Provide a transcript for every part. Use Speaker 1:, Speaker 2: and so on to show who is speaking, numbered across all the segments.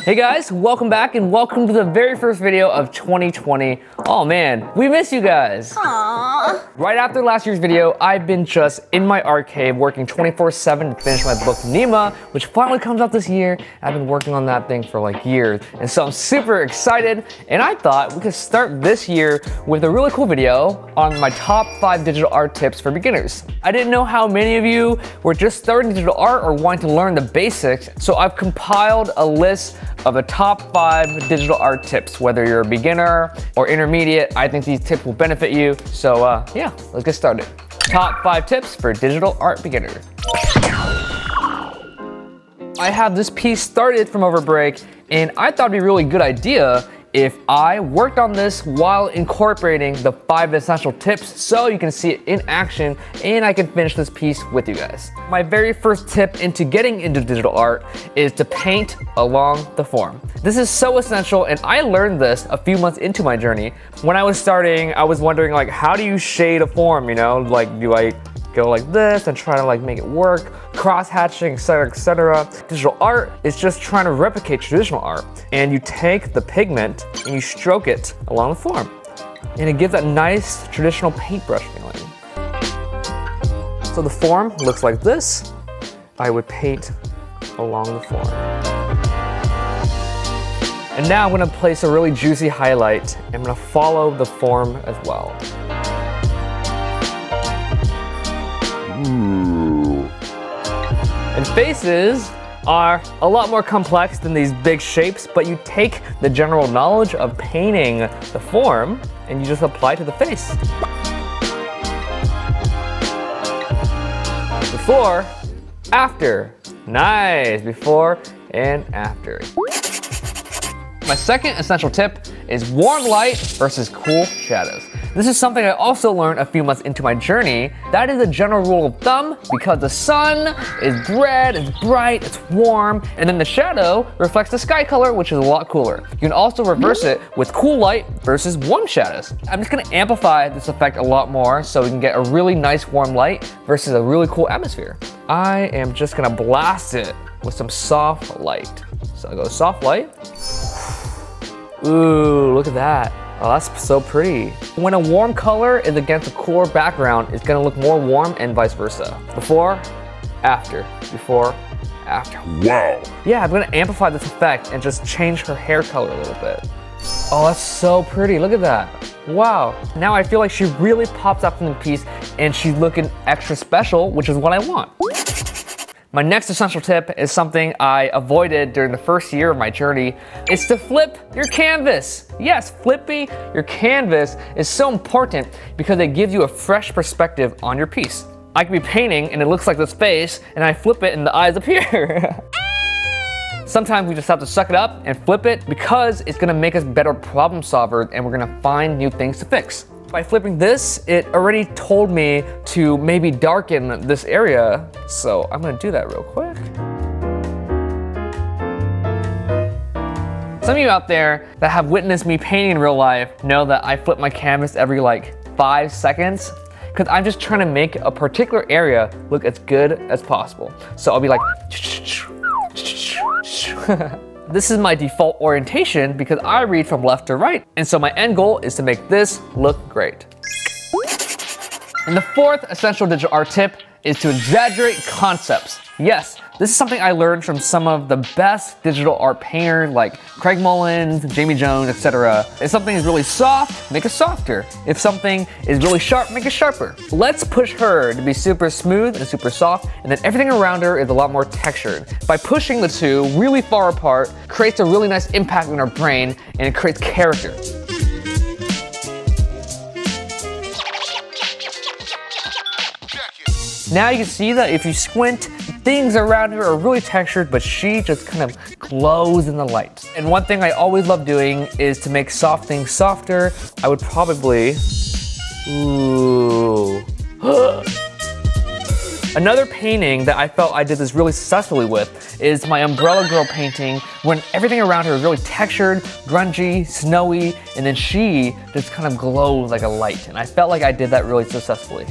Speaker 1: Hey guys, welcome back and welcome to the very first video of 2020. Oh man, we miss you guys.
Speaker 2: Aww.
Speaker 1: Right after last year's video, I've been just in my art cave working 24/7 to finish my book Nima, which finally comes out this year. I've been working on that thing for like years, and so I'm super excited, and I thought we could start this year with a really cool video on my top 5 digital art tips for beginners. I didn't know how many of you were just starting digital art or wanting to learn the basics, so I've compiled a list of the top 5 digital art tips. Whether you're a beginner or intermediate, I think these tips will benefit you. So yeah, let's get started. Top 5 tips for digital art beginners. I have this piece started from over break, and I thought it'd be a really good idea if I worked on this while incorporating the 5 essential tips so you can see it in action and I can finish this piece with you guys. My very first tip into getting into digital art is to paint along the form. This is so essential, and I learned this a few months into my journey. When I was starting, I was wondering, like, how do you shade a form, you know? Like, do I go like this and try to like make it work, cross-hatching, etc., etc. Digital art is just trying to replicate traditional art, and you take the pigment and you stroke it along the form, and it gives that nice traditional paintbrush feeling. So the form looks like this. I would paint along the form. And now I'm going to place a really juicy highlight. I'm going to follow the form as well. And faces are a lot more complex than these big shapes, but you take the general knowledge of painting the form and you just apply it to the face. Before, after. Nice, before and after. My second essential tip is warm light versus cool shadows. This is something I also learned a few months into my journey. That is a general rule of thumb because the sun is red, it's bright, it's warm, and then the shadow reflects the sky color, which is a lot cooler. You can also reverse it with cool light versus warm shadows. I'm just gonna amplify this effect a lot more so we can get a really nice warm light versus a really cool atmosphere. I am just gonna blast it with some soft light. So I go soft light. Ooh, look at that. Oh, that's so pretty. When a warm color is against a cooler background, it's gonna look more warm and vice versa. Before, after, before, after.
Speaker 3: Wow.
Speaker 1: Yeah, I'm gonna amplify this effect and just change her hair color a little bit. Oh, that's so pretty, look at that. Wow, now I feel like she really pops up in the piece and she's looking extra special, which is what I want. My next essential tip is something I avoided during the first year of my journey. It's to flip your canvas. Yes, flipping your canvas is so important because it gives you a fresh perspective on your piece. I could be painting and it looks like this face, and I flip it and the eyes appear. Sometimes we just have to suck it up and flip it because it's gonna make us better problem solvers and we're gonna find new things to fix. By flipping this, it already told me to maybe darken this area, so I'm gonna do that real quick. Some of you out there that have witnessed me painting in real life know that I flip my canvas every like 5 seconds, because I'm just trying to make a particular area look as good as possible. So I'll be like, this is my default orientation because I read from left to right. And so my end goal is to make this look great. And the fourth essential digital art tip is to exaggerate concepts. Yes, this is something I learned from some of the best digital art painters like Craig Mullins, Jamie Jones, etc. If something is really soft, make it softer. If something is really sharp, make it sharper. Let's push her to be super smooth and super soft, and then everything around her is a lot more textured. By pushing the two really far apart, creates a really nice impact in our brain, and it creates character. Now you can see that if you squint, things around her are really textured, but she just kind of glows in the light. And one thing I always love doing is to make soft things softer. I would probably, ooh. Another painting that I felt I did this really successfully with is my Umbrella Girl painting, when everything around her is really textured, grungy, snowy, and then she just kind of glows like a light. And I felt like I did that really successfully.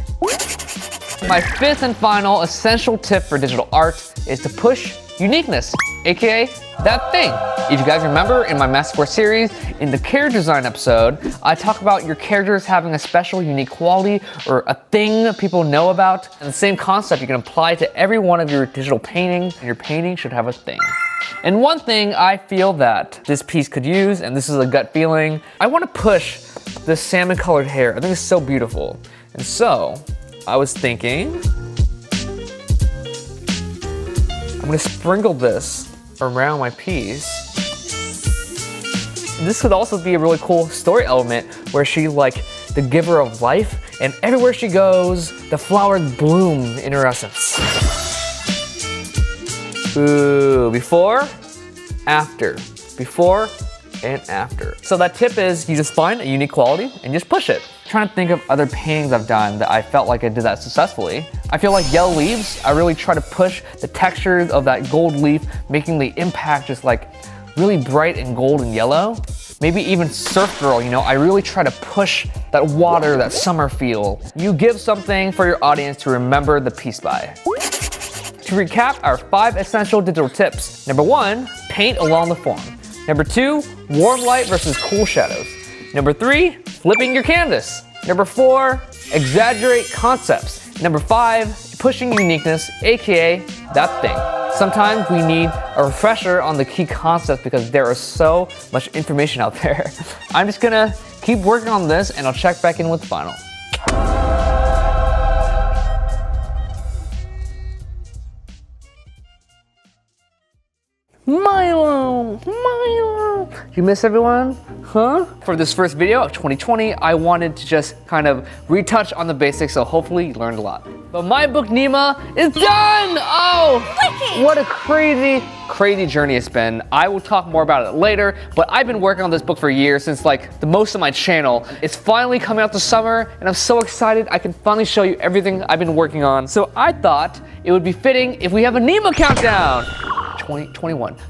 Speaker 1: My fifth and final essential tip for digital art is to push uniqueness, aka that thing. If you guys remember in my Master 4 series, in the character design episode, I talk about your characters having a special unique quality or a thing that people know about. And the same concept you can apply to every one of your digital paintings, and your painting should have a thing. And one thing I feel that this piece could use, and this is a gut feeling, I want to push this salmon colored hair. I think it's so beautiful. And so, I was thinking, I'm gonna sprinkle this around my piece. And this could also be a really cool story element where she's like the giver of life, and everywhere she goes, the flowers bloom in her essence. Ooh, before, after, before, and after. So that tip is you just find a unique quality and just push it. I'm trying to think of other paintings I've done that I felt like I did that successfully. I feel like yellow leaves, I really try to push the textures of that gold leaf, making the impact just like really bright and gold and yellow. Maybe even Surf Girl, you know, I really try to push that water, that summer feel. You give something for your audience to remember the piece by. To recap our 5 essential digital tips. Number 1, paint along the form. Number 2, warm light versus cool shadows. Number 3, flipping your canvas. Number 4, exaggerate concepts. Number 5, pushing uniqueness, aka that thing. Sometimes we need a refresher on the key concepts because there is so much information out there. I'm just gonna keep working on this and I'll check back in with the final. Milo! You miss everyone? Huh? For this first video of 2020, I wanted to just kind of retouch on the basics, so hopefully you learned a lot. But my book, Nima, is done! Oh! What a crazy journey it's been. I will talk more about it later, but I've been working on this book for years, since like the most of my channel. It's finally coming out this summer, and I'm so excited I can finally show you everything I've been working on. So I thought it would be fitting if we have a Nima countdown.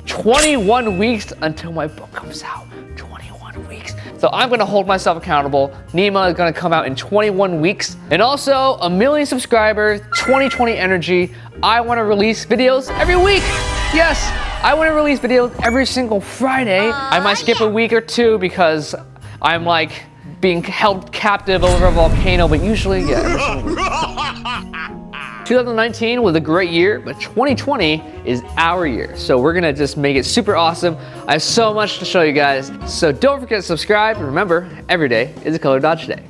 Speaker 1: 21 weeks until my book comes out. 21 weeks. So I'm gonna hold myself accountable. Nima is gonna come out in 21 weeks. And also, 1 million subscribers, 2020 energy. I wanna release videos every week. Yes, I wanna release videos every single Friday. I might skip a week or two because I'm like being held captive over a volcano, but usually, yeah, every single week. 2019 was a great year, but 2020 is our year. So we're gonna just make it super awesome. I have so much to show you guys. So don't forget to subscribe. And remember, every day is a color dodge day.